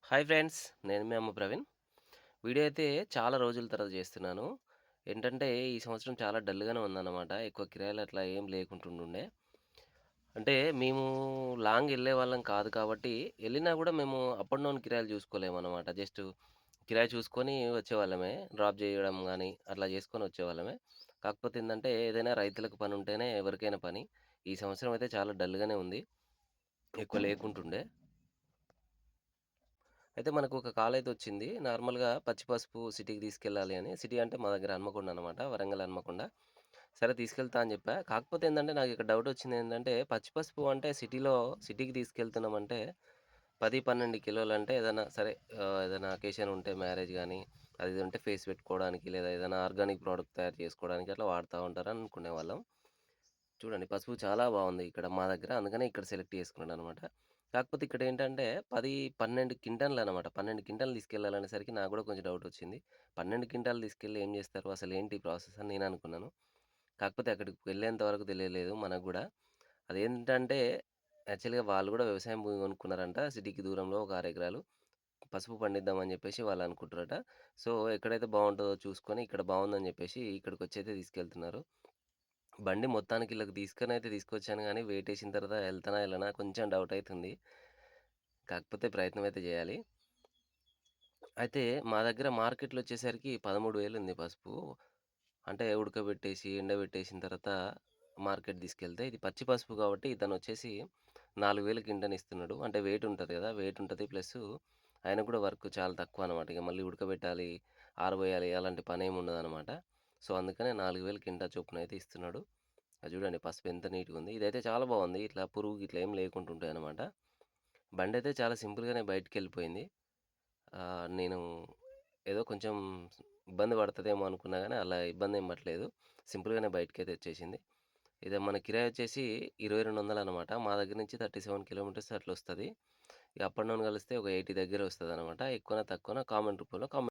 Hi friends. నేను మీ అమ్మ Praveen. Video అయితే చాలా రోజుల తర్వాత చేస్తున్నాను. ఏంటంటే ఈ సంవత్సరం చాలా డల్‌గానే ఉందన్నమాట. ఎక్కువ కిరాయిలు అట్లా ఏం లేకుంటుండుండే. అంటే మేము లాంగ్ ఎళ్ళేవాళ్ళం కాదు కాబట్టి, ఎళ్ళినా గూడా మేము అప్ అండ్ డౌన్ కిరాయిలు చూసుకోలేమన్నమాట. జస్ట్ కిరాయి చూసుకొని వచ్చేవాళ్ళమే. డ్రాప్ జేయడం గానీ, అట్లా చేసుకొని వచ్చేవాళ్ళమే. కాకపోతే ఏందంటే ఏదైనా రైతులకు పనుంటేనే ఎవరికైనా పని. ఈ సంవత్సరం అయితే చాలా డల్‌గానే ఉంది. ఎక్కువ లేకుంటుండే. అయితే మనకొక కాలయితే వచ్చింది. నార్మల్‌గా పచ్చి పసుపు సిటీకి తీసుకెళ్ళాలి అని. సిటీ అంటే మా దగ్గర హన్మకొండ అనమాట. వరంగల్ హన్మకొండ. సరే తీసుకెళ్తా అని చెప్పా. కాకపోతే ఏందంటే నాకిక్కడ డౌటొచ్చిందేంటంటే పచ్చి పసుపు అంటే సిటీకి తీసుకెళ్తున్నామంటే 10, 12 కిలోలంటే ఏదైనా సరే ఏదైనా అకేషన్ ఉంటే మ్యారేజ్ గాని, అది ఇది ఉంటే ఫేస్ పెట్టుకోవడానికి లేదా ఏదైనా ఆర్గానిక్ ప్రోడక్ట్ తయారు చేసుకోవడానికి అట్లా వాడతా ఉంటారని అనుకునేవాళ్ళం. చూడండి పసుపు చాలా బావుంది ఇక్కడ మా దగ్గర. అందుకనే ఇక్కడ సెలెక్ట్ చేసుకున్నాననమాట. కాకపోతే ఇక్కడేంటంటే 10, 12 క్వింటాన్‌లనమాట. 12 క్వింటాన్లు తీసుకెళ్ళాలనేసరికి నాకు గూడా కొంచెం డౌటొచ్చింది. 12 క్వింటాలు తీసుకెళ్ళి ఏం జేస్తారు? అసలేంటి ప్రాసెస్ అని నేననుకున్నాను. కాకపోతే అక్కడికి వెళ్ళేంత వరకు తెలియలేదు మనకు గూడా. అదేంటంటే యాక్చువల్‌గా వాళ్ళు గూడా వ్యవసాయం భూమి కొనుక్కున్నారంట. సిటీకి దూరంలో ఒక 6 ఎకరాలు. పసుపు పండిద్దామని జెప్పేసి వాళ్ళనుకుంటారట. సో, ఎక్కడైతే బావుంటదో చూసుకొని ఇక్కడ బావుందని జెప్పేసి ఇక్కడికొచ్చైతే తీసుకెళ్తున్నారు. బండి మొత్తానికి ఈళ్ళకి తీసుకొనైతే తీసుకొచ్చాను గానీ, వెయిటేసిన తర్వాత ఎళ్తానా, ఎళ్ళనా కొంచెం డౌటయితుంది. కాకపోతే ప్రయత్నం అయితే జేయాలి. అయితే మా దగ్గర మార్కెట్‌లో వచ్చేసరికి 13,000 ఉంది పసుపు. అంటే ఉడకబెట్టేసి, ఎండబెట్టేసిన తర్వాత మార్కెట్ తీసుకెళ్తే, ఇది పచ్చి పసుపు కాబట్టి ఇతనొచ్చేసి 4,000 కింటానిస్తున్నాడు. అంటే వెయిట్ ఉంటది గదా! వెయిట్ ఉంటది. ప్లస్సు ఆయనకు గూడా వర్క్ చాలా తక్కువనమాట. ఇగ మళ్ళీ ఉడకబెట్టాలి, ఆరబోయాలి అలాంటి పనేమి ఉండదనమాట. సో, అందుకనే 4,000 కింటా చొప్పునయితే ఇస్తున్నాడు. అది చూడండి పసుపు ఎంత నీట్‌గుంది. ఇదైతే చాలా బావుంది. ఇట్లా పురుగు గిట్లా ఏం లేకుండా ఉంటాయనమాట. బండయితే చాలా సింపుల్‌గానే బయటికెళ్ళిపోయింది. నేను ఏదో కొంచెం ఇబ్బంది పడతదేమో అనుకున్నా గానీ, అలా ఇబ్బందేం పడలేదు. సింపుల్‌గానే బయటికైతే వచ్చేసింది. ఇదే మన కిరాయి వచ్చేసి 2200 అనమాట. మా దగ్గర నుంచి 37 కిలోమీటర్స్ అట్లొస్తది. ఇగ అప్ అండ్ డౌన్ కలిస్తే ఒక 80 దగ్గర వస్తదనమాట. ఎక్కువనా, తక్కువనా కామెంట్ రూపంలో కామెంట్